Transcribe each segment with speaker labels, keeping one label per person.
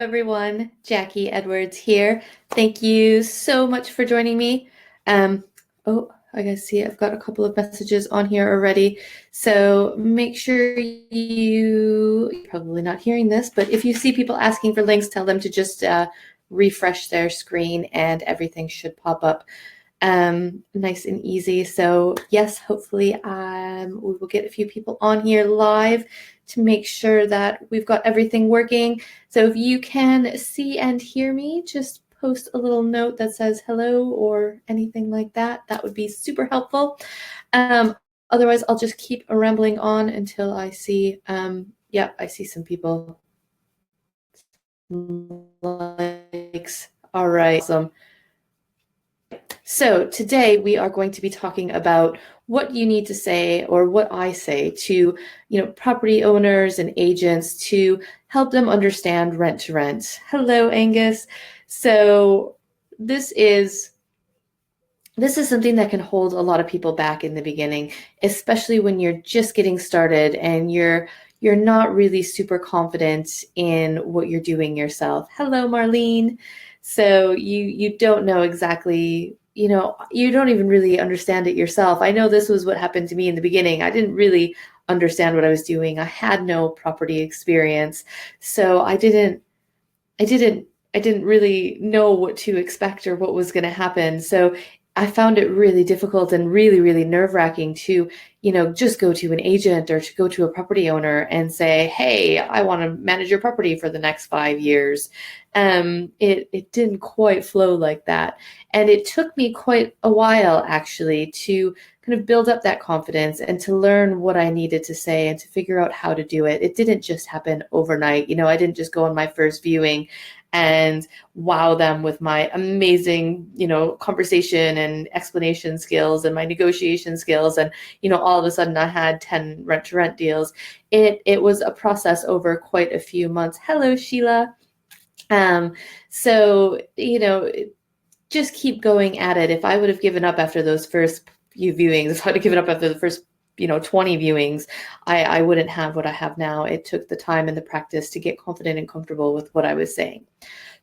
Speaker 1: Everyone, Jacquie Edwards here. Thank you so much for joining me. Oh, I can see I've got a couple of messages on here already. So make sure you're probably not hearing this, but if you see people asking for links, tell them to just refresh their screen and everything should pop up nice and easy. So yes, hopefully we will get a few people on here live to make sure that we've got everything working. So if you can see and hear me, just post a little note that says hello or anything like that. That would be super helpful. Otherwise, I'll just keep rambling on until I see, yeah, I see some people. Likes. All right, awesome. So today we are going to be talking about what you need to say, or what I say to, property owners and agents to help them understand rent to rent. Hello, Angus. So this is something that can hold a lot of people back in the beginning, especially when you're just getting started and you're not really super confident in what you're doing yourself. Hello, Marlene. So you don't know exactly, you don't even really understand it yourself. I know this was what happened to me in the beginning. I didn't really understand what I was doing. I had no property experience. So I didn't really know what to expect or what was going to happen. So I found it really difficult and really, really nerve-wracking to, just go to an agent or to go to a property owner and say, hey, I want to manage your property for the next 5 years. It didn't quite flow like that. And it took me quite a while, actually, to kind of build up that confidence and to learn what I needed to say and to figure out how to do it. It didn't just happen overnight. I didn't just go on my first viewing and wow them with my amazing, conversation and explanation skills and my negotiation skills. And, all of a sudden I had 10 rent to rent deals. It was a process over quite a few months. Hello, Sheila. So, just keep going at it. If I would have given up after those first few viewings, if I would have given up after the first 20 viewings, I wouldn't have what I have now. It took the time and the practice to get confident and comfortable with what I was saying.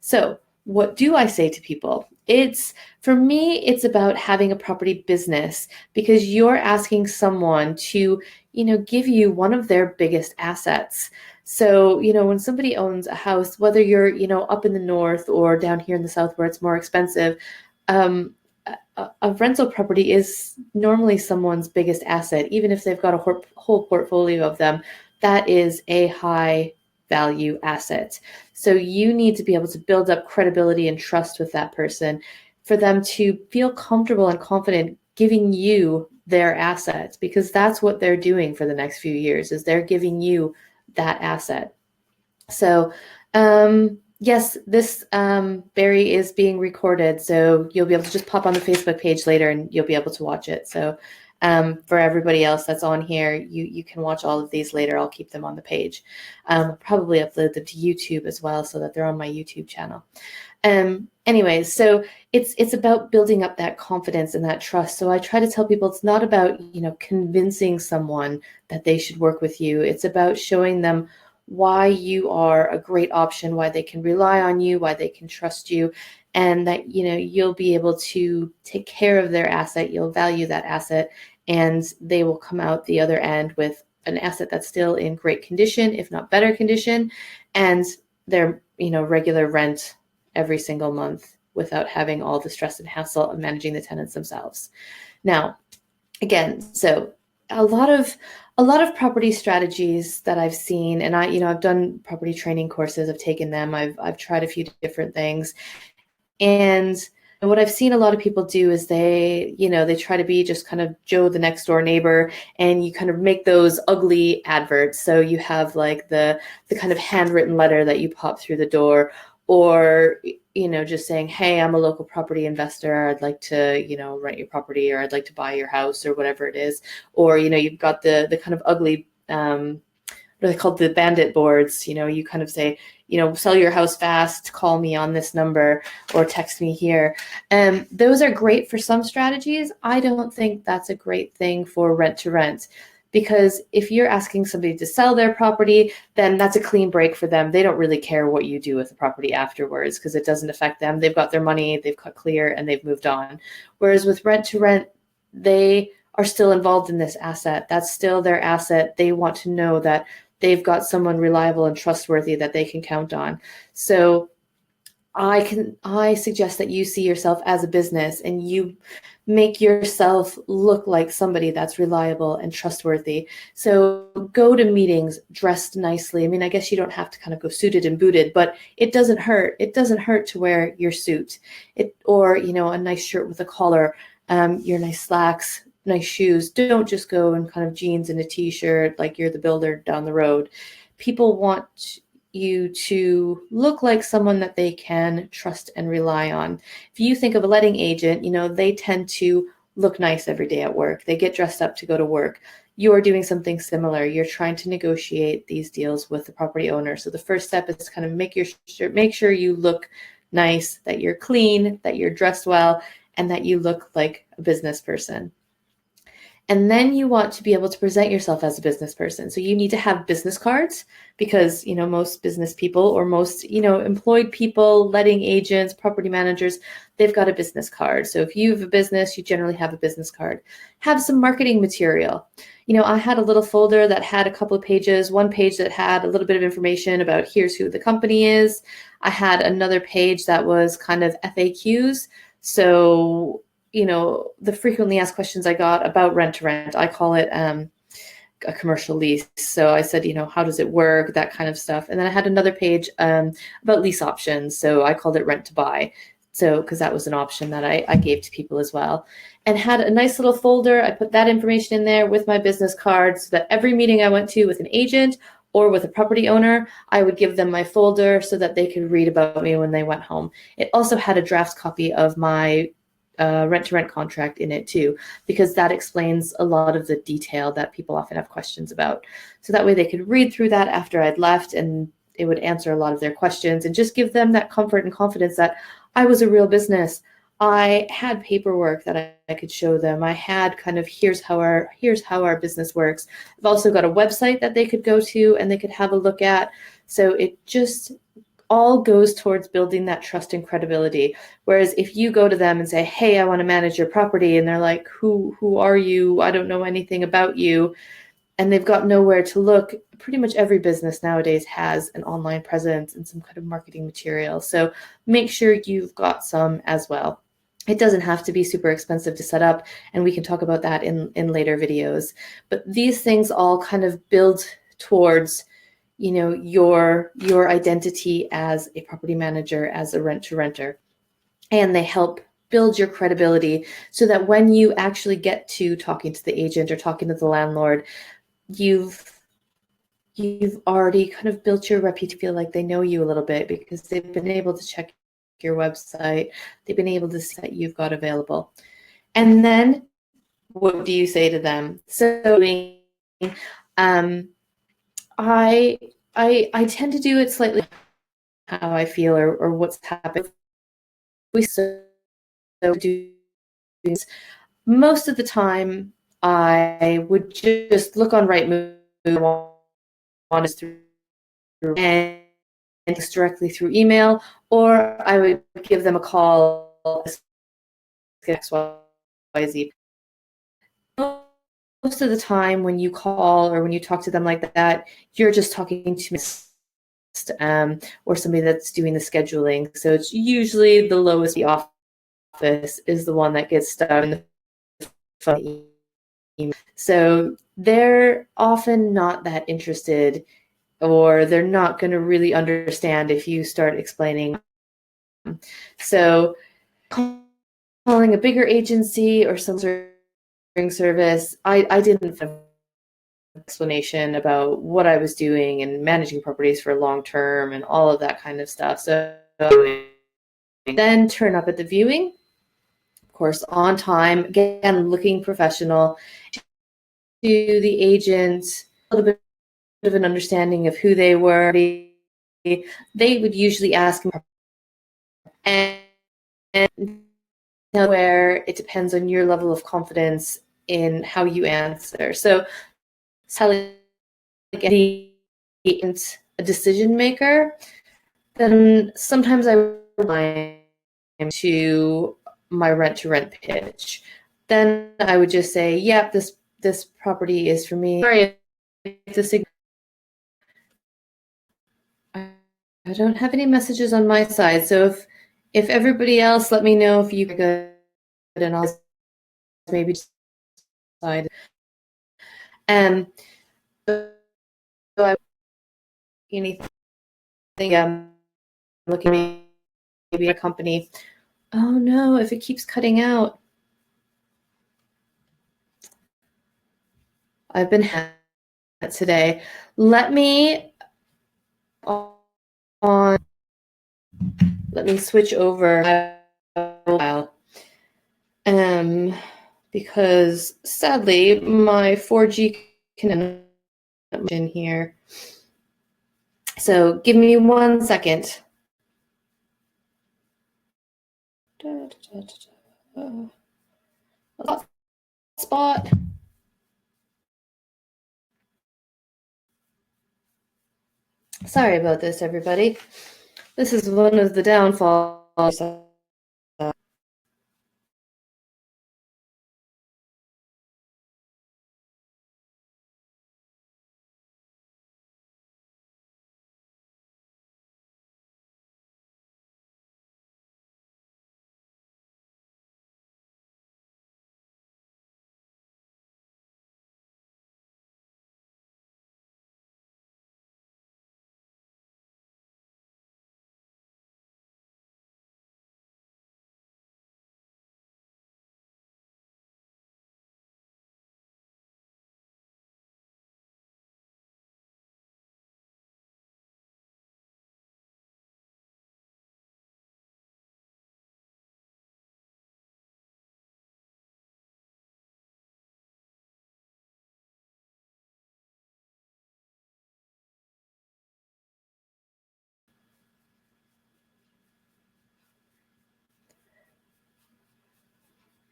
Speaker 1: So what do I say to people? For me, it's about having a property business, because you're asking someone to, give you one of their biggest assets. So, when somebody owns a house, whether you're, up in the north or down here in the south where it's more expensive, a rental property is normally someone's biggest asset. Even if they've got a whole portfolio of them, that is a high value asset. So you need to be able to build up credibility and trust with that person for them to feel comfortable and confident giving you their assets, because that's what they're doing for the next few years, is they're giving you that asset. So, yes, this Barry is being recorded, so you'll be able to just pop on the Facebook page later and you'll be able to watch it. So for everybody else that's on here, you can watch all of these later. I'll keep them on the page. Probably upload them to YouTube as well, so that they're on my YouTube channel. Anyways, so it's about building up that confidence and that trust. So I try to tell people it's not about, convincing someone that they should work with you. It's about showing them why you are a great option, why they can rely on you, why they can trust you, and that, you'll be able to take care of their asset, you'll value that asset, and they will come out the other end with an asset that's still in great condition, if not better condition, and their, regular rent every single month without having all the stress and hassle of managing the tenants themselves. Now, again, so a lot of property strategies that I've seen, and I've done property training courses, I've taken them, I've tried a few different things. And what I've seen a lot of people do is they try to be just kind of Joe the next door neighbor, and you kind of make those ugly adverts. So you have like the kind of handwritten letter that you pop through the door, or, just saying, hey, I'm a local property investor. I'd like to, rent your property, or I'd like to buy your house, or whatever it is. Or, you've got the kind of ugly, what are they called? The bandit boards. You kind of say, sell your house fast, call me on this number, or text me here. Those are great for some strategies. I don't think that's a great thing for rent to rent, because if you're asking somebody to sell their property, then that's a clean break for them. They don't really care what you do with the property afterwards because it doesn't affect them. They've got their money, they've cut clear, and they've moved on. Whereas with rent to rent, they are still involved in this asset. That's still their asset. They want to know that they've got someone reliable and trustworthy that they can count on. So I suggest that you see yourself as a business and you make yourself look like somebody that's reliable and trustworthy. So go to meetings dressed nicely. I mean, I guess you don't have to kind of go suited and booted, but it doesn't hurt. It doesn't hurt to wear your suit, or a nice shirt with a collar, your nice slacks, nice shoes. Don't just go in kind of jeans and a t-shirt like you're the builder down the road. People want you to look like someone that they can trust and rely on. If you think of a letting agent, they tend to look nice every day at work. They get dressed up to go to work. You're doing something similar. You're trying to negotiate these deals with the property owner. So the first step is to kind of make sure you look nice, that you're clean, that you're dressed well, and that you look like a business person. And then you want to be able to present yourself as a business person. So you need to have business cards because, most business people or most, employed people, letting agents, property managers, they've got a business card. So if you have a business, you generally have a business card. Have some marketing material. I had a little folder that had a couple of pages, one page that had a little bit of information about here's who the company is. I had another page that was kind of FAQs. So the frequently asked questions I got about rent to rent, I call it a commercial lease. So I said, how does it work? That kind of stuff. And then I had another page about lease options. So I called it rent to buy. So, because that was an option that I gave to people as well, and had a nice little folder. I put that information in there with my business card so that every meeting I went to with an agent or with a property owner, I would give them my folder so that they could read about me when they went home. It also had a draft copy of my rent-to-rent contract in it too, because that explains a lot of the detail that people often have questions about. So that way they could read through that after I'd left and it would answer a lot of their questions and just give them that comfort and confidence that I was a real business. I had paperwork that I could show them. I had kind of here's how our business works. I've also got a website that they could go to and they could have a look at. So it just all goes towards building that trust and credibility. Whereas if you go to them and say, hey, I want to manage your property, and they're like, who are you? I don't know anything about you. And they've got nowhere to look. Pretty much every business nowadays has an online presence and some kind of marketing material. So make sure you've got some as well. It doesn't have to be super expensive to set up, and we can talk about that in later videos. But these things all kind of build towards your identity as a property manager, as a rent-to-renter, and they help build your credibility so that when you actually get to talking to the agent or talking to the landlord, you've already kind of built your reputation, feel like they know you a little bit because they've been able to check your website, they've been able to see that you've got available. And then what do you say to them? So I tend to do it slightly how I feel or what's happened. We so do most of the time. I would just look on Rightmove through and directly through email, or I would give them a call. XYZ. Most of the time when you call or when you talk to them like that, you're just talking to me or somebody that's doing the scheduling. So it's usually the lowest the office is the one that gets stuck in the phone email. So they're often not that interested, or they're not going to really understand if you start explaining. So calling a bigger agency or some service, I didn't have an explanation about what I was doing and managing properties for long term and all of that kind of stuff. So then turn up at the viewing, of course, on time, again, looking professional, to the agent, a little bit of an understanding of who they were. They would usually ask, and where it depends on your level of confidence in how you answer. So selling a decision maker, then sometimes I rely to my rent to rent pitch. Then I would just say, yep, this property is for me. Sorry if this, I don't have any messages on my side. So if everybody else, let me know if you're good, and I'll maybe decide. So I anything looking maybe a company. Oh no, if it keeps cutting out. I've been hacked today. Let me on. Let me switch over because sadly my 4G connection in here. So give me 1 second. Spot. Sorry about this, everybody. This is one of the downfalls.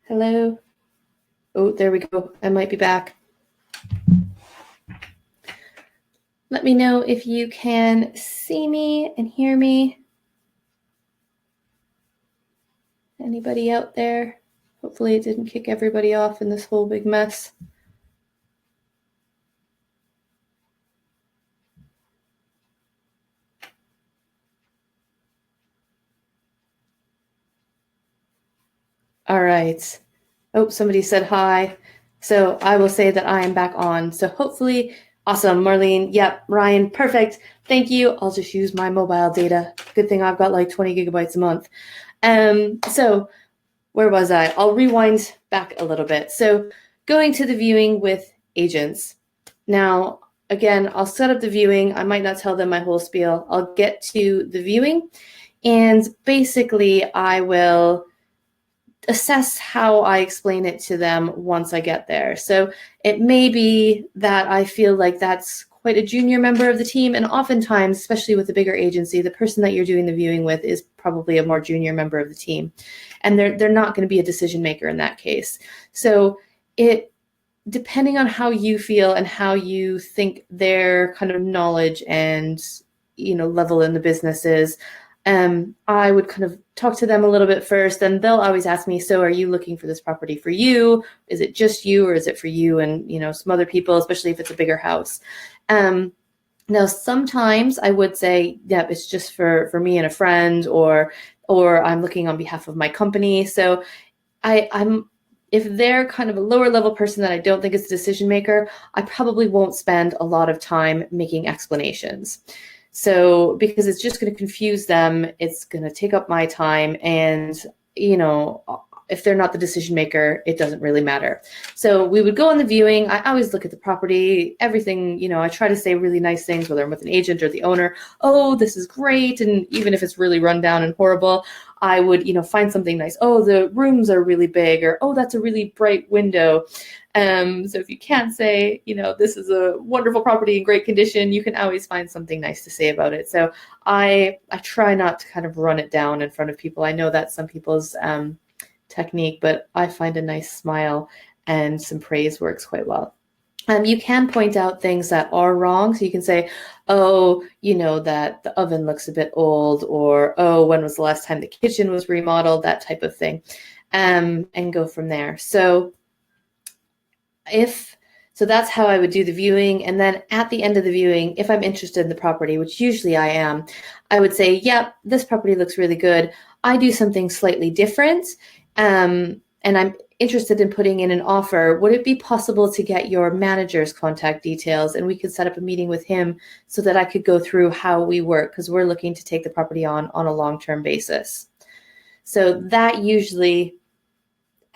Speaker 1: Hello? Oh, there we go. I might be back. Let me know if you can see me and hear me. Anybody out there? Hopefully it didn't kick everybody off in this whole big mess. All right. Oh, somebody said hi. So I will say that I am back on. So hopefully, awesome, Marlene. Yep, Ryan, perfect. Thank you. I'll just use my mobile data. Good thing I've got like 20 gigabytes a month. So where was I? I'll rewind back a little bit. So going to the viewing with agents. Now, again, I'll set up the viewing. I might not tell them my whole spiel. I'll get to the viewing, and basically I will assess how I explain it to them once I get there. So it may be that I feel like that's quite a junior member of the team, and oftentimes, especially with a bigger agency, the person that you're doing the viewing with is probably a more junior member of the team, and they're not going to be a decision maker in that case. So it, depending on how you feel and how you think their kind of knowledge and level in the business is, I would kind of talk to them a little bit first, and they'll always ask me, so are you looking for this property for you? Is it just you, or is it for you and some other people, especially if it's a bigger house? Now, sometimes I would say, yeah, it's just for me and a friend, or I'm looking on behalf of my company. So I'm if they're kind of a lower level person that I don't think is a decision maker, I probably won't spend a lot of time making explanations. So because it's just going to confuse them, it's going to take up my time, and if they're not the decision maker, it doesn't really matter. So we would go on the viewing. I always look at the property, everything, I try to say really nice things, whether I'm with an agent or the owner. Oh, this is great. And even if it's really run down and horrible, I would, find something nice. Oh, the rooms are really big, or, oh, that's a really bright window. So if you can't say, this is a wonderful property in great condition, you can always find something nice to say about it. So I try not to kind of run it down in front of people. I know that's some people's technique, but I find a nice smile and some praise works quite well. You can point out things that are wrong. So you can say, oh, that the oven looks a bit old, or, oh, when was the last time the kitchen was remodeled, that type of thing, and go from there. So that's how I would do the viewing. And then at the end of the viewing, if I'm interested in the property, which usually I am, I would say, yep, this property looks really good. I do something slightly different. And I'm interested in putting in an offer. Would it be possible to get your manager's contact details, and we could set up a meeting with him so that I could go through how we work, because we're looking to take the property on a long-term basis. So that usually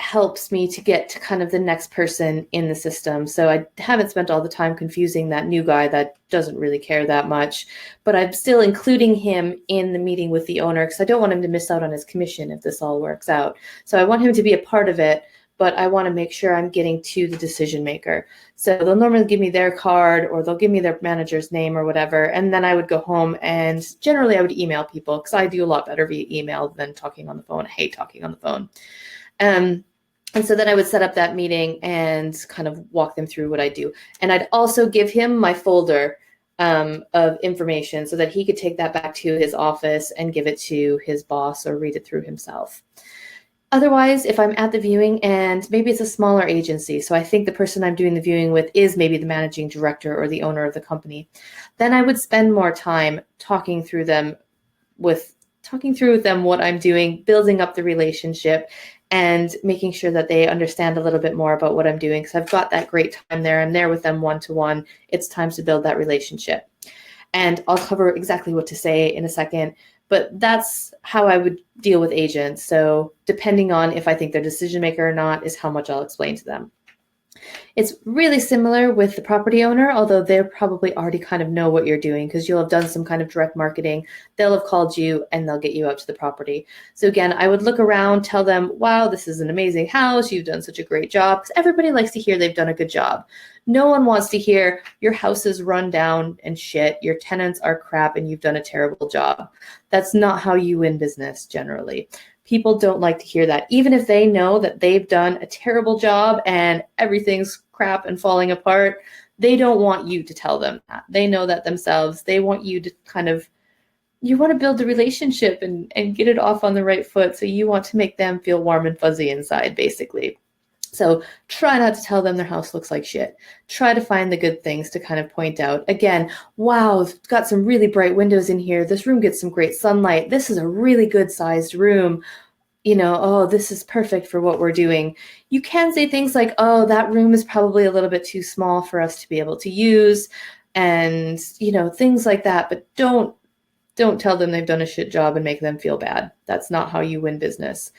Speaker 1: helps me to get to kind of the next person in the system. So I haven't spent all the time confusing that new guy that doesn't really care that much, but I'm still including him in the meeting with the owner because I don't want him to miss out on his commission if this all works out. So I want him to be a part of it, but I want to make sure I'm getting to the decision maker. So they'll normally give me their card, or they'll give me their manager's name or whatever, and then I would go home, and generally I would email people because I do a lot better via email than talking on the phone. I hate talking on the phone. And so then I would set up that meeting and kind of walk them through what I do. And I'd also give him my folder of information so that he could take that back to his office and give it to his boss or read it through himself. Otherwise, if I'm at the viewing and maybe it's a smaller agency, so I think the person I'm doing the viewing with is maybe the managing director or the owner of the company, then I would spend more time talking through with them what I'm doing, building up the relationship, and making sure that they understand a little bit more about what I'm doing, because I've got that great time there. I'm there with them one-to-one. It's time to build that relationship. And I'll cover exactly what to say in a second, but that's how I would deal with agents. So depending on if I think they're decision maker or not is how much I'll explain to them. It's really similar with the property owner, although they probably already kind of know what you're doing because you'll have done some kind of direct marketing. They'll have called you and they'll get you out to the property. So again, I would look around, tell them, wow, this is an amazing house. You've done such a great job. Because everybody likes to hear they've done a good job. No one wants to hear your house is run down and shit, your tenants are crap, and you've done a terrible job. That's not how you win business generally. People don't like to hear that. Even if they know that they've done a terrible job and everything's crap and falling apart, they don't want you to tell them that. They know that themselves. They want you to you want to build the relationship and get it off on the right foot. So you want to make them feel warm and fuzzy inside, basically. So try not to tell them their house looks like shit. Try to find the good things to kind of point out. Again, wow, it's got some really bright windows in here. This room gets some great sunlight. This is a really good sized room. Oh, this is perfect for what we're doing. You can say things like, oh, that room is probably a little bit too small for us to be able to use, and, things like that. But don't tell them they've done a shit job and make them feel bad. That's not how you win business.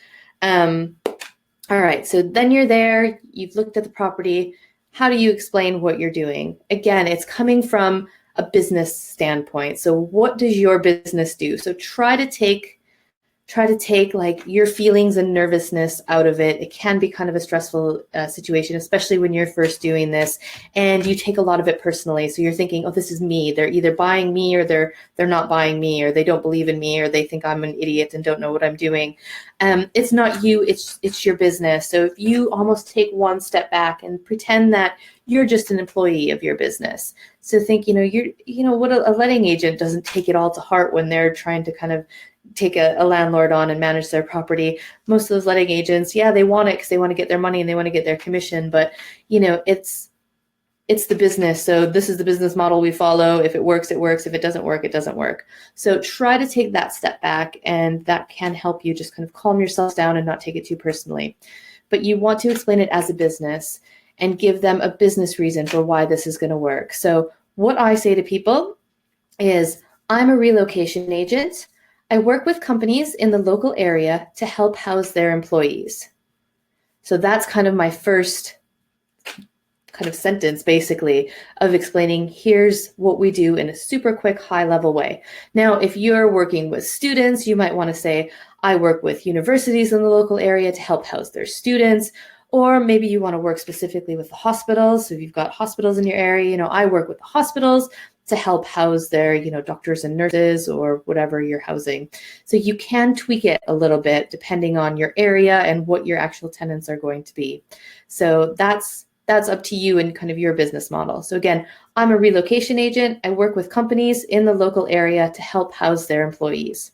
Speaker 1: All right, so then you're there, you've looked at the property. How do you explain what you're doing? Again, it's coming from a business standpoint. So what does your business do? So try to take like your feelings and nervousness out of it. It can be kind of a stressful situation, especially when you're first doing this and you take a lot of it personally. So you're thinking, oh, this is me. They're either buying me or they're not buying me, or they don't believe in me, or they think I'm an idiot and don't know what I'm doing. It's not you, it's your business. So if you almost take one step back and pretend that you're just an employee of your business. So think, what a letting agent doesn't take it all to heart when they're trying to kind of take a landlord on and manage their property. Most of those letting agents, yeah, they want it because they want to get their money and they want to get their commission, but it's the business. So this is the business model we follow. If it works, it works. If it doesn't work, it doesn't work. So try to take that step back, and that can help you just kind of calm yourself down and not take it too personally. But you want to explain it as a business and give them a business reason for why this is going to work. So what I say to people is, I'm a relocation agent. I work with companies in the local area to help house their employees. So that's kind of my first kind of sentence, basically, of explaining here's what we do in a super quick, high-level way. Now, if you're working with students, you might want to say, I work with universities in the local area to help house their students. Or maybe you want to work specifically with the hospitals. So if you've got hospitals in your area, I work with the hospitals to help house their, doctors and nurses or whatever you're housing. So you can tweak it a little bit depending on your area and what your actual tenants are going to be. So that's that's up to you and kind of your business model. So again, I'm a relocation agent. I work with companies in the local area to help house their employees.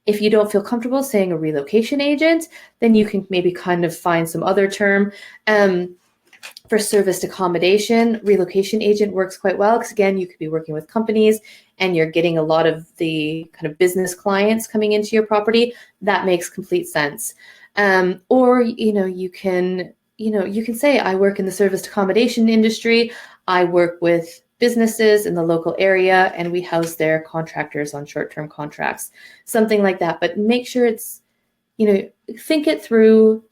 Speaker 1: If you don't feel comfortable saying a relocation agent, then you can maybe kind of find some other term. For serviced accommodation, relocation agent works quite well because again, you could be working with companies and you're getting a lot of the kind of business clients coming into your property. That makes complete sense. Or you can say, I work in the serviced accommodation industry. I work with businesses in the local area and we house their contractors on short-term contracts, something like that. But make sure it's, think it through.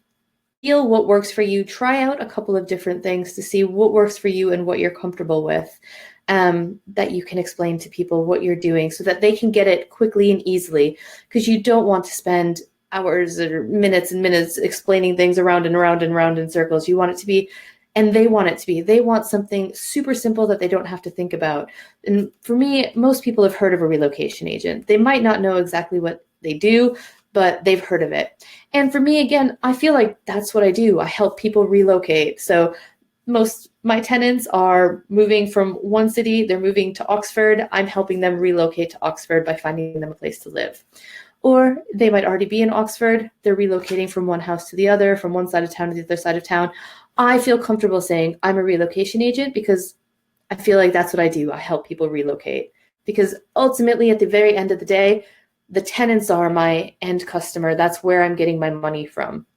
Speaker 1: Feel what works for you. Try out a couple of different things to see what works for you and what you're comfortable with, that you can explain to people what you're doing so that they can get it quickly and easily, because you don't want to spend hours or minutes and minutes explaining things around and around and around in circles. You want it to be, and they want it to be. They want something super simple that they don't have to think about. And for me, most people have heard of a relocation agent. They might not know exactly what they do, but they've heard of it. And for me, again, I feel like that's what I do. I help people relocate. So my tenants are moving from one city, they're moving to Oxford. I'm helping them relocate to Oxford by finding them a place to live. Or they might already be in Oxford. They're relocating from one house to the other, from one side of town to the other side of town. I feel comfortable saying I'm a relocation agent because I feel like that's what I do. I help people relocate. Because ultimately, at the very end of the day, the tenants are my end customer. That's where I'm getting my money from.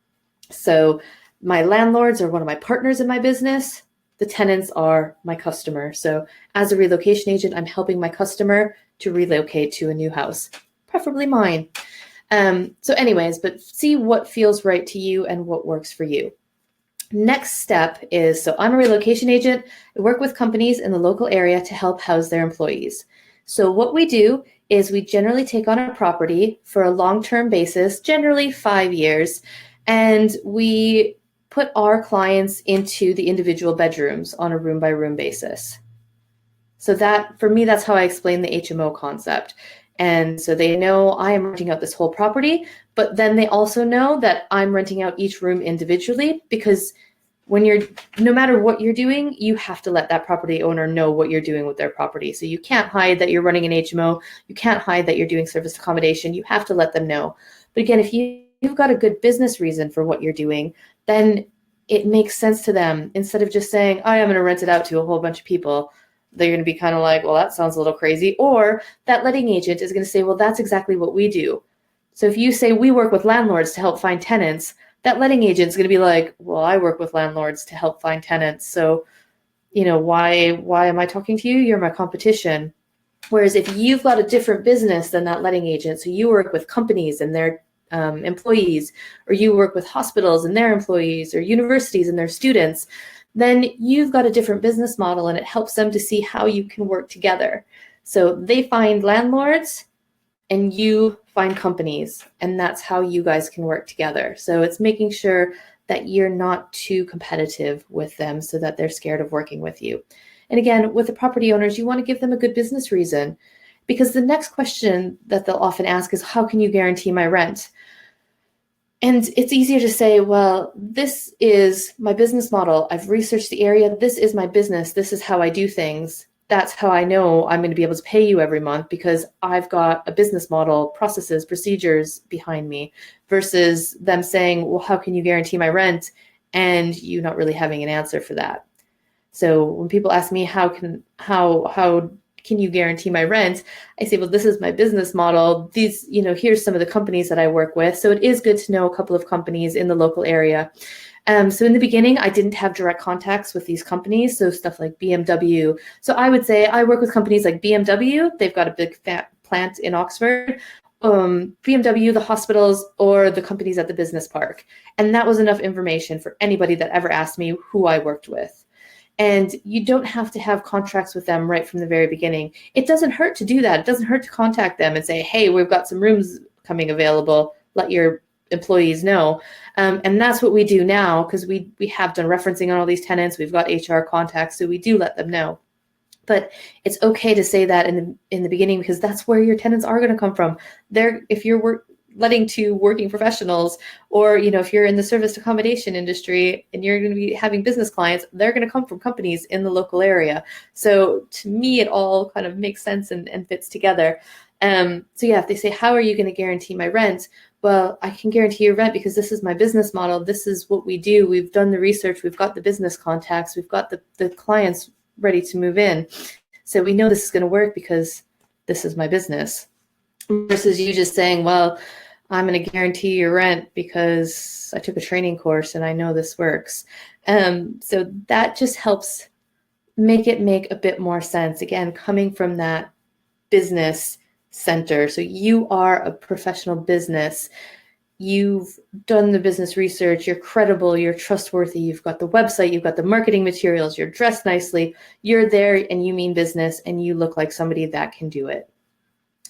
Speaker 1: So my landlords are one of my partners in my business. The tenants are my customer. So as a relocation agent, I'm helping my customer to relocate to a new house, preferably mine. So anyways, but see what feels right to you and what works for you. Next step is, so I'm a relocation agent. I work with companies in the local area to help house their employees. So what we do is we generally take on a property for a long-term basis, generally 5 years, and we put our clients into the individual bedrooms on a room-by-room basis. So that, for me, that's how I explain the HMO concept. And so they know I am renting out this whole property, but then they also know that I'm renting out each room individually, because no matter what you're doing, you have to let that property owner know what you're doing with their property. So you can't hide that you're running an HMO. You can't hide that you're doing service accommodation. You have to let them know. But again, if you've got a good business reason for what you're doing, then it makes sense to them. Instead of just saying, I'm going to rent it out to a whole bunch of people, they're going to be kind of like, well, that sounds a little crazy. Or that letting agent is going to say, well, that's exactly what we do. So if you say we work with landlords to help find tenants, that letting agent is going to be like, well, I work with landlords to help find tenants. So, why am I talking to you? You're my competition. Whereas if you've got a different business than that letting agent, so you work with companies and their employees, or you work with hospitals and their employees, or universities and their students, then you've got a different business model, and it helps them to see how you can work together. So they find landlords and you find companies, and that's how you guys can work together. So it's making sure that you're not too competitive with them so that they're scared of working with you. And again, with the property owners, you want to give them a good business reason, because the next question that they'll often ask is, how can you guarantee my rent? And it's easier to say, well, this is my business model. I've researched the area. This is my business. This is how I do things. That's how I know I'm going to be able to pay you every month, because I've got a business model, processes, procedures behind me, versus them saying, well, how can you guarantee my rent? And you not really having an answer for that. So when people ask me, how can you guarantee my rent? I say, well, this is my business model. These, here's some of the companies that I work with. So it is good to know a couple of companies in the local area. So in the beginning, I didn't have direct contacts with these companies, so stuff like BMW. So I would say I work with companies like BMW. They've got a big fat plant in Oxford. BMW, the hospitals, or the companies at the business park. And that was enough information for anybody that ever asked me who I worked with. And you don't have to have contracts with them right from the very beginning. It doesn't hurt to do that. It doesn't hurt to contact them and say, hey, we've got some rooms coming available. Let your employees know. And that's what we do now, because we have done referencing on all these tenants. We've got HR contacts, so we do let them know. But it's okay to say that in the beginning, because that's where your tenants are going to come from. If you're letting to working professionals, or, if you're in the service accommodation industry and you're going to be having business clients, they're going to come from companies in the local area. So to me, it all kind of makes sense and fits together. So yeah, if they say, how are you going to guarantee my rent? Well, I can guarantee your rent because this is my business model. This is what we do. We've done the research. We've got the business contacts. We've got the clients ready to move in. So we know this is going to work because this is my business. Versus you just saying, well, I'm going to guarantee your rent because I took a training course and I know this works. So that just helps make it make a bit more sense. Again, coming from that business center. So you are a professional business. You've done the business research, you're credible, you're trustworthy, you've got the website, you've got the marketing materials, you're dressed nicely, you're there and you mean business and you look like somebody that can do it.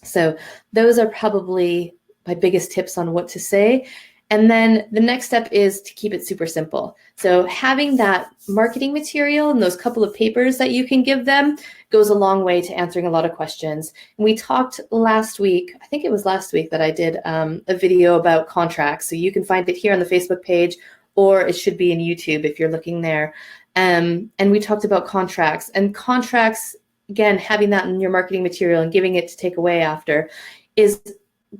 Speaker 1: So those are probably my biggest tips on what to say. And then the next step is to keep it super simple. So having that marketing material and those couple of papers that you can give them goes a long way to answering a lot of questions. And we talked last week, I think it was last week that I did a video about contracts. So you can find it here on the Facebook page, or it should be in YouTube if you're looking there. And we talked about contracts. And contracts, again, having that in your marketing material and giving it to take away after is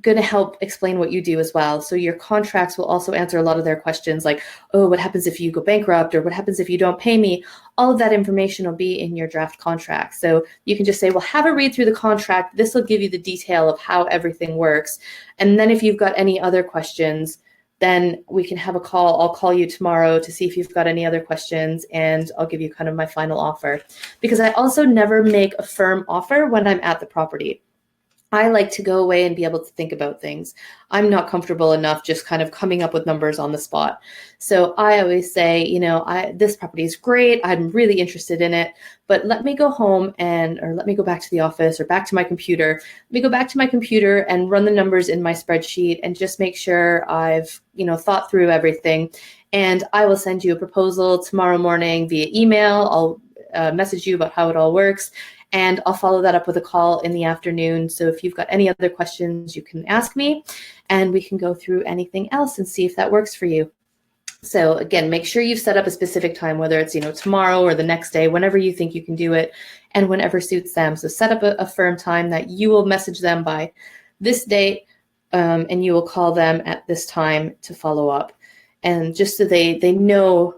Speaker 1: going to help explain what you do as well. So your contracts will also answer a lot of their questions like, oh, what happens if you go bankrupt, or what happens if you don't pay me? All of that information will be in your draft contract. So you can just say, well, have a read through the contract. This will give you the detail of how everything works. And then if you've got any other questions, then we can have a call. I'll call you tomorrow to see if you've got any other questions, and I'll give you kind of my final offer. Because I also never make a firm offer when I'm at the property. I like to go away and be able to think about things. I'm not comfortable enough just kind of coming up with numbers on the spot. So I always say, this property is great. I'm really interested in it, but let me go home or let me go back to the office or back to my computer. Let me go back to my computer and run the numbers in my spreadsheet and just make sure I've, thought through everything. And I will send you a proposal tomorrow morning via email. I'll message you about how it all works. And I'll follow that up with a call in the afternoon. So if you've got any other questions, you can ask me and we can go through anything else and see if that works for you. So again, make sure you've set up a specific time, whether it's, tomorrow or the next day, whenever you think you can do it and whenever suits them. So set up a firm time that you will message them by this date and you will call them at this time to follow up. And just so they know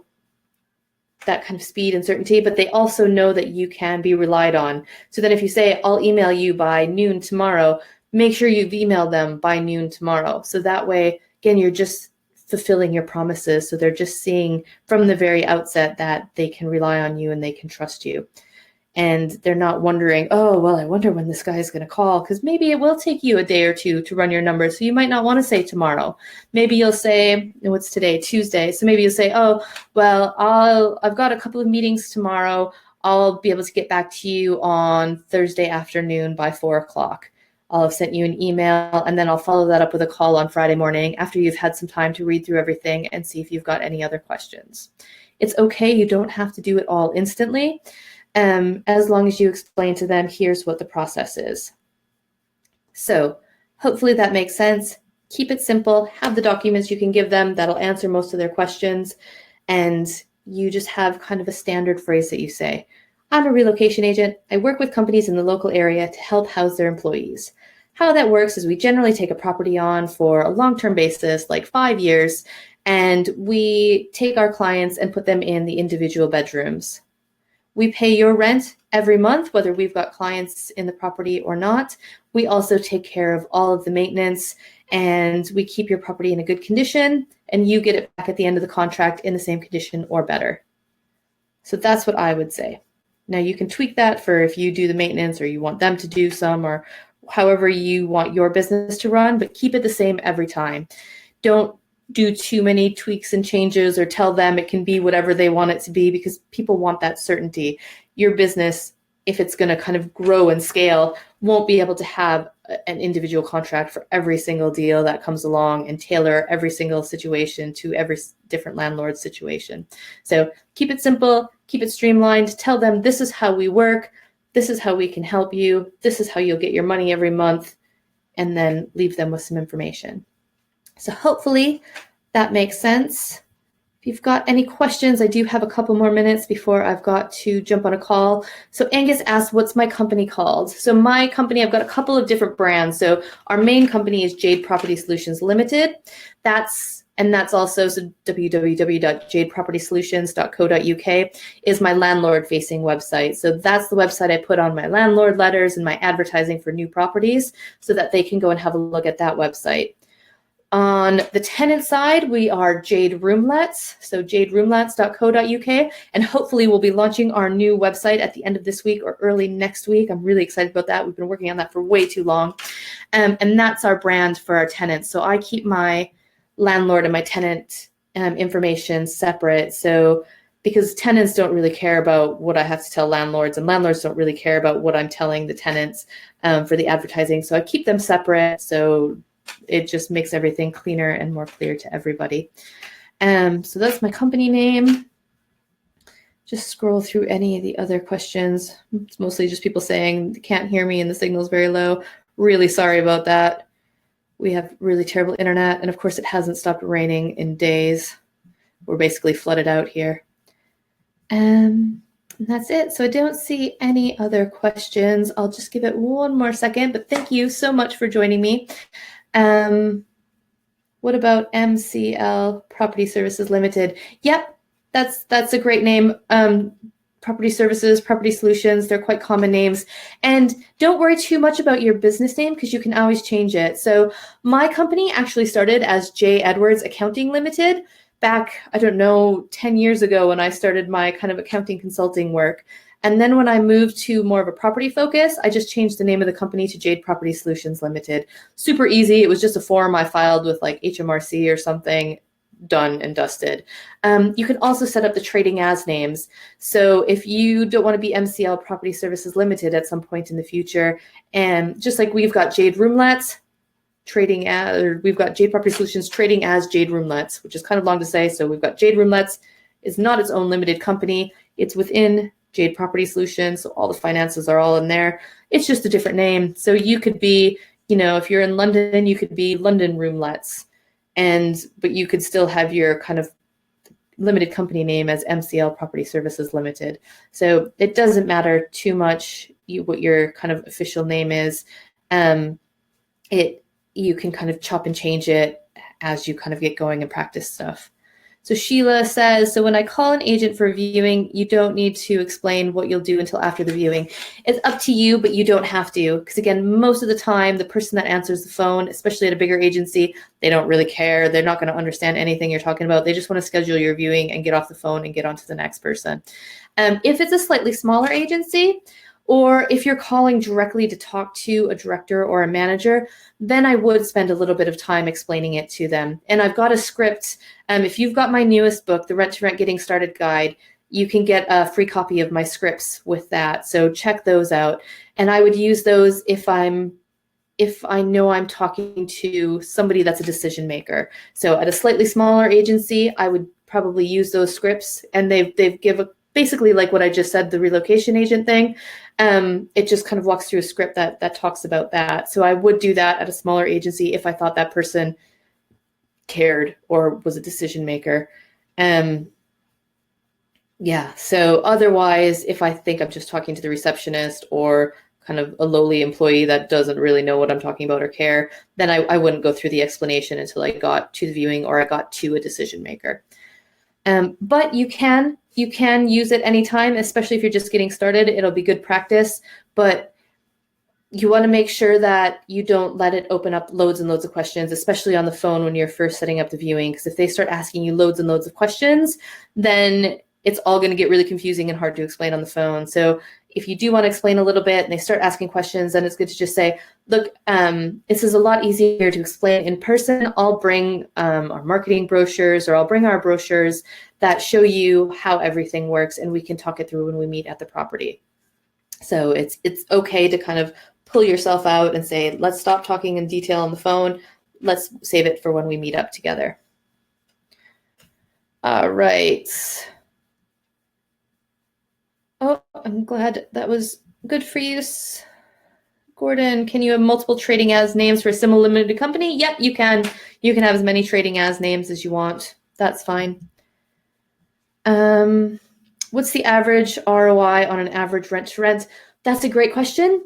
Speaker 1: that kind of speed and certainty, but they also know that you can be relied on. So then if you say, I'll email you by noon tomorrow, make sure you've emailed them by noon tomorrow. So that way, again, you're just fulfilling your promises. So they're just seeing from the very outset that they can rely on you and they can trust you. And they're not wondering, oh, well, I wonder when this guy is going to call, because maybe it will take you a day or two to run your numbers. So you might not want to say tomorrow. Maybe you'll say, what's today? Tuesday. So maybe you'll say, oh, well, I've got a couple of meetings tomorrow. I'll be able to get back to you on Thursday afternoon by 4:00. I'll have sent you an email, and then I'll follow that up with a call on Friday morning after you've had some time to read through everything and see if you've got any other questions. It's okay. You don't have to do it all instantly. As long as you explain to them, here's what the process is. So hopefully that makes sense. Keep it simple. Have the documents you can give them that'll answer most of their questions. And you just have kind of a standard phrase that you say. I'm a relocation agent. I work with companies in the local area to help house their employees. How that works is we generally take a property on for a long-term basis, like 5 years, and we take our clients and put them in the individual bedrooms. We pay your rent every month, whether we've got clients in the property or not. We also take care of all of the maintenance, and we keep your property in a good condition, and you get it back at the end of the contract in the same condition or better. So that's what I would say. Now you can tweak that for if you do the maintenance or you want them to do some, or however you want your business to run, but keep it the same every time. Don't do too many tweaks and changes or tell them it can be whatever they want it to be, because people want that certainty. Your business, if it's going to kind of grow and scale, won't be able to have an individual contract for every single deal that comes along and tailor every single situation to every different landlord's situation. So keep it simple, keep it streamlined, tell them this is how we work, this is how we can help you, this is how you'll get your money every month, and then leave them with some information. So hopefully that makes sense. If you've got any questions, I do have a couple more minutes before I've got to jump on a call. So Angus asked, what's my company called? So my company, I've got a couple of different brands. So our main company is Jade Property Solutions Limited. That's also, so www.jadepropertysolutions.co.uk is my landlord-facing website. So that's the website I put on my landlord letters and my advertising for new properties so that they can go and have a look at that website. On the tenant side, we are Jade Roomlets, so jaderoomlets.co.uk, and hopefully we'll be launching our new website at the end of this week or early next week. I'm really excited about that. We've been working on that for way too long, and that's our brand for our tenants. So I keep my landlord and my tenant information separate, so because tenants don't really care about what I have to tell landlords, and landlords don't really care about what I'm telling the tenants for the advertising, so I keep them separate, so it just makes everything cleaner and more clear to everybody. So that's my company name. Just scroll through any of the other questions. It's mostly just people saying they can't hear me and the signal's very low. Really sorry about that. We have really terrible internet, and of course it hasn't stopped raining in days. We're basically flooded out here. And that's it. So I don't see any other questions. I'll just give it one more second, but thank you so much for joining me. What about MCL Property Services Limited? Yep, that's a great name. Property Services, Property Solutions, they're quite common names. And don't worry too much about your business name because you can always change it. So my company actually started as Jacquie Edwards Accounting Limited back, I don't know, 10 years ago when I started my kind of accounting consulting work. And then when I moved to more of a property focus, I just changed the name of the company to Jade Property Solutions Limited. Super easy. It was just a form I filed with like HMRC or something, done and dusted. You can also set up the trading as names. So if you don't want to be MCL Property Services Limited at some point in the future, and just like we've got Jade Roomlets trading as, or we've got Jade Property Solutions trading as Jade Roomlets, which is kind of long to say. So we've got Jade Roomlets is not its own limited company. It's within Jade Property Solutions, so all the finances are all in there. It's just a different name. So you could be, if you're in London, you could be London Roomlets, but you could still have your kind of limited company name as MCL Property Services Limited. So it doesn't matter too much what your kind of official name is. You can kind of chop and change it as you kind of get going and practice stuff. So Sheila says, so when I call an agent for a viewing, you don't need to explain what you'll do until after the viewing. It's up to you, but you don't have to. Because again, most of the time, the person that answers the phone, especially at a bigger agency, they don't really care. They're not going to understand anything you're talking about. They just want to schedule your viewing and get off the phone and get on to the next person. If it's a slightly smaller agency, or if you're calling directly to talk to a director or a manager, then I would spend a little bit of time explaining it to them. And I've got a script. If you've got my newest book, the Rent to Rent Getting Started Guide, you can get a free copy of my scripts with that. So check those out. And I would use those if I know I'm talking to somebody that's a decision maker. So at a slightly smaller agency, I would probably use those scripts, and they give basically like what I just said, the relocation agent thing. It just kind of walks through a script that talks about that. So I would do that at a smaller agency if I thought that person cared or was a decision maker. Yeah, so otherwise, if I think I'm just talking to the receptionist or kind of a lowly employee that doesn't really know what I'm talking about or care, then I wouldn't go through the explanation until I got to the viewing or I got to a decision maker. But you can use it anytime, especially if you're just getting started. It'll be good practice, but you want to make sure that you don't let it open up loads and loads of questions, especially on the phone when you're first setting up the viewing, because if they start asking you loads and loads of questions, then it's all going to get really confusing and hard to explain on the phone. So if you do want to explain a little bit and they start asking questions, then it's good to just say, look, this is a lot easier to explain in person. I'll bring our marketing brochures, or I'll bring our brochures that show you how everything works, and we can talk it through when we meet at the property. So it's okay to kind of pull yourself out and say, let's stop talking in detail on the phone. Let's save it for when we meet up together. All right. Oh, I'm glad that was good for you. Gordon, can you have multiple trading as names for a similar limited company? Yep, you can. You can have as many trading as names as you want. That's fine. What's the average ROI on an average rent to rent? That's a great question.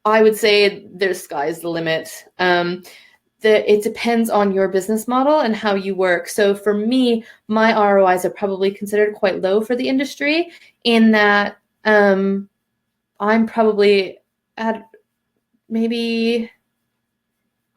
Speaker 1: I would say the sky's the limit. It depends on your business model and how you work. So for me, my ROIs are probably considered quite low for the industry in that I'm probably at maybe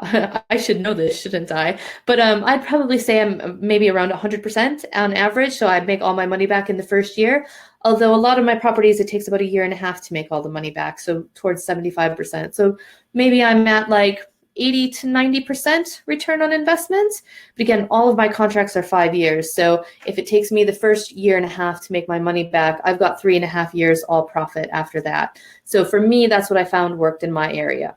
Speaker 1: I should know this, shouldn't I? But I'd probably say I'm maybe around 100% on average. So I'd make all my money back in the first year. Although a lot of my properties, it takes about a year and a half to make all the money back. So towards 75%. So maybe I'm at like 80 to 90% return on investment. But again, all of my contracts are 5 years. So if it takes me the first year and a half to make my money back, I've got 3.5 years all profit after that. So for me, that's what I found worked in my area.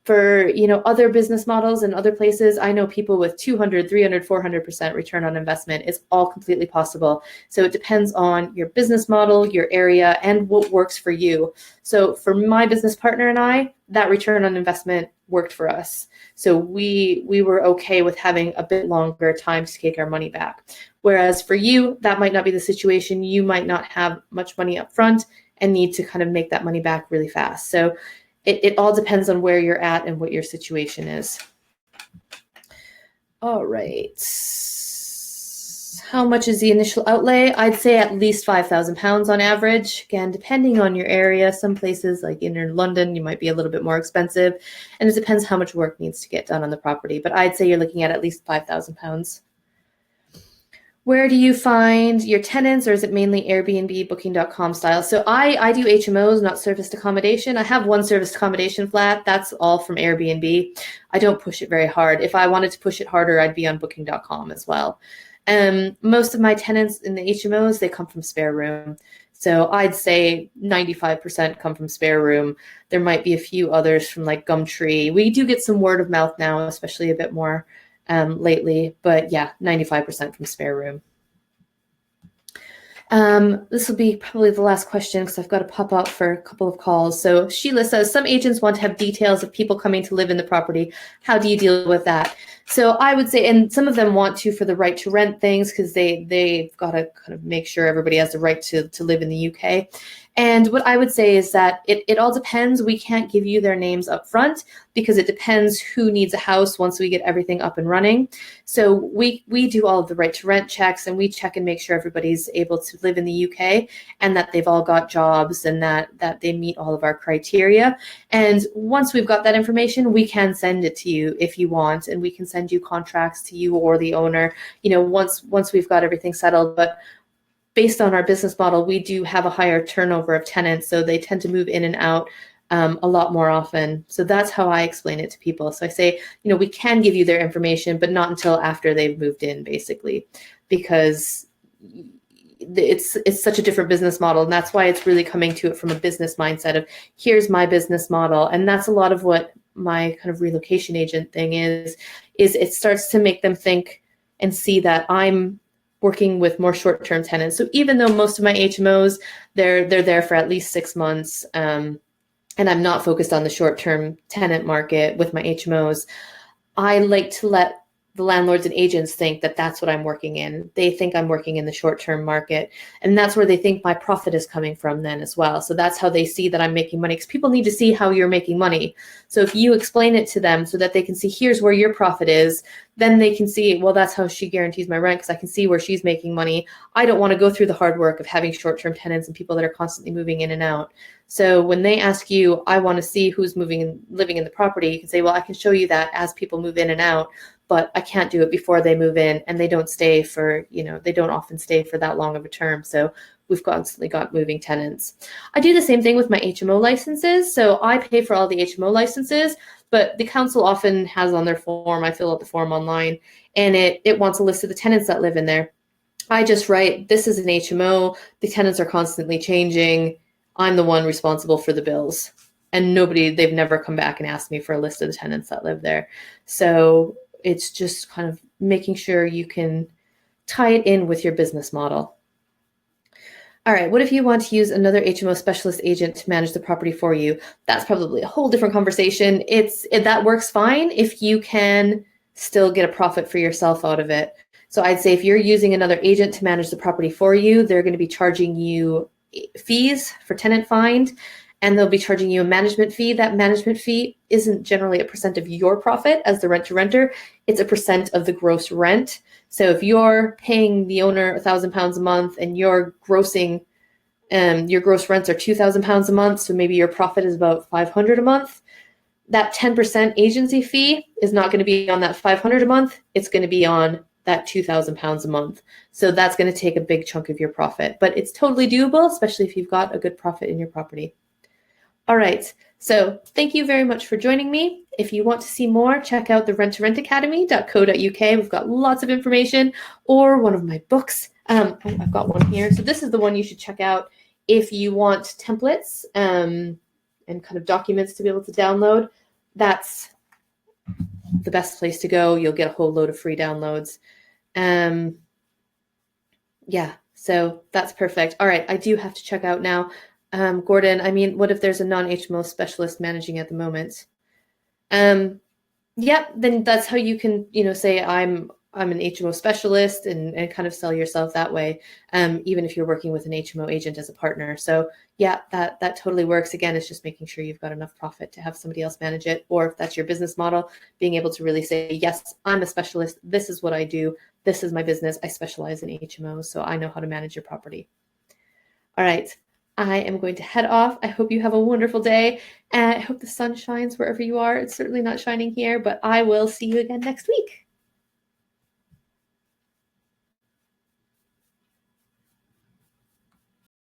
Speaker 1: For other business models and other places, I know people with 200, 300, 400% return on investment. It's all completely possible. So it depends on your business model, your area, and what works for you. So for my business partner and I, that return on investment worked for us. So we were okay with having a bit longer time to take our money back. Whereas for you, that might not be the situation. You might not have much money up front and need to kind of make that money back really fast. So it all depends on where you're at and what your situation is. All right. How much is the initial outlay? I'd say at least £5,000 on average. Again, depending on your area, some places like inner London, you might be a little bit more expensive. And it depends how much work needs to get done on the property. But I'd say you're looking at least £5,000. Where do you find your tenants, or is it mainly Airbnb, Booking.com style? So I do HMOs, not serviced accommodation. I have one serviced accommodation flat. That's all from Airbnb. I don't push it very hard. If I wanted to push it harder, I'd be on Booking.com as well. Most of my tenants in the HMOs, they come from spare room. So I'd say 95% come from spare room. There might be a few others from like Gumtree. We do get some word of mouth now, especially a bit more lately, but yeah, 95% from spare room. This will be probably the last question because I've got to pop out for a couple of calls. So Sheila says, some agents want to have details of people coming to live in the property. How do you deal with that? So I would say, and some of them want to for the right to rent things because they've got to kind of make sure everybody has the right to live in the UK. And what I would say is that it all depends. We can't give you their names up front because it depends who needs a house once we get everything up and running. So we do all of the right to rent checks, and we check and make sure everybody's able to live in the UK and that they've all got jobs and that they meet all of our criteria. And once we've got that information, we can send it to you if you want, and we can send you contracts to you or the owner, once we've got everything settled. But based on our business model, we do have a higher turnover of tenants, so they tend to move in and out a lot more often. So that's how I explain it to people. So I say, we can give you their information, but not until after they've moved in, basically, because it's such a different business model. And that's why it's really coming to it from a business mindset of, here's my business model. And that's a lot of what my kind of relocation agent thing is it starts to make them think and see that I'm working with more short-term tenants. So even though most of my HMOs, they're there for at least 6 months, and I'm not focused on the short-term tenant market with my HMOs, I like to let the landlords and agents think that that's what I'm working in. They think I'm working in the short-term market, and that's where they think my profit is coming from then as well. So that's how they see that I'm making money, because people need to see how you're making money. So if you explain it to them so that they can see, here's where your profit is, then they can see, well, that's how she guarantees my rent, because I can see where she's making money. I don't want to go through the hard work of having short-term tenants and people that are constantly moving in and out. So when they ask you, I want to see who's moving and living in the property, you can say, well, I can show you that as people move in and out, but I can't do it before they move in, and they don't stay for, they don't often stay for that long of a term. So we've constantly got moving tenants. I do the same thing with my HMO licenses. So I pay for all the HMO licenses, but the council often has on their form, I fill out the form online, and it wants a list of the tenants that live in there. I just write, this is an HMO, the tenants are constantly changing, I'm the one responsible for the bills. And they've never come back and asked me for a list of the tenants that live there. So it's just kind of making sure you can tie it in with your business model. All right, what if you want to use another HMO specialist agent to manage the property for you? That's probably a whole different conversation. That works fine if you can still get a profit for yourself out of it. So I'd say if you're using another agent to manage the property for you, they're going to be charging you fees for tenant find, and they'll be charging you a management fee. That management fee isn't generally a percent of your profit as the rent-to-renter. It's a percent of the gross rent. So if you're paying the owner £1,000 a month and you're grossing, your gross rents are £2,000 a month, so maybe your profit is about $500 a month. That 10% agency fee is not going to be on that $500 a month. It's going to be on that £2,000 a month. So that's going to take a big chunk of your profit, but it's totally doable, especially if you've got a good profit in your property. All right. So thank you very much for joining me. If you want to see more, check out the rentorentacademy.co.uk. We've got lots of information, or one of my books. I've got one here. So this is the one you should check out if you want templates and kind of documents to be able to download. That's the best place to go. You'll get a whole load of free downloads. Yeah, so that's perfect. All right, I do have to check out now. Gordon, I mean, what if there's a non-HMO specialist managing at the moment? Yep, then that's how you can, say I'm an HMO specialist and kind of sell yourself that way, even if you're working with an HMO agent as a partner. So yeah, that totally works. Again, it's just making sure you've got enough profit to have somebody else manage it, or if that's your business model, being able to really say, yes, I'm a specialist. This is what I do. This is my business. I specialize in HMOs, so I know how to manage your property. All right. I am going to head off. I hope you have a wonderful day, and I hope the sun shines wherever you are. It's certainly not shining here, but I will see you again next week.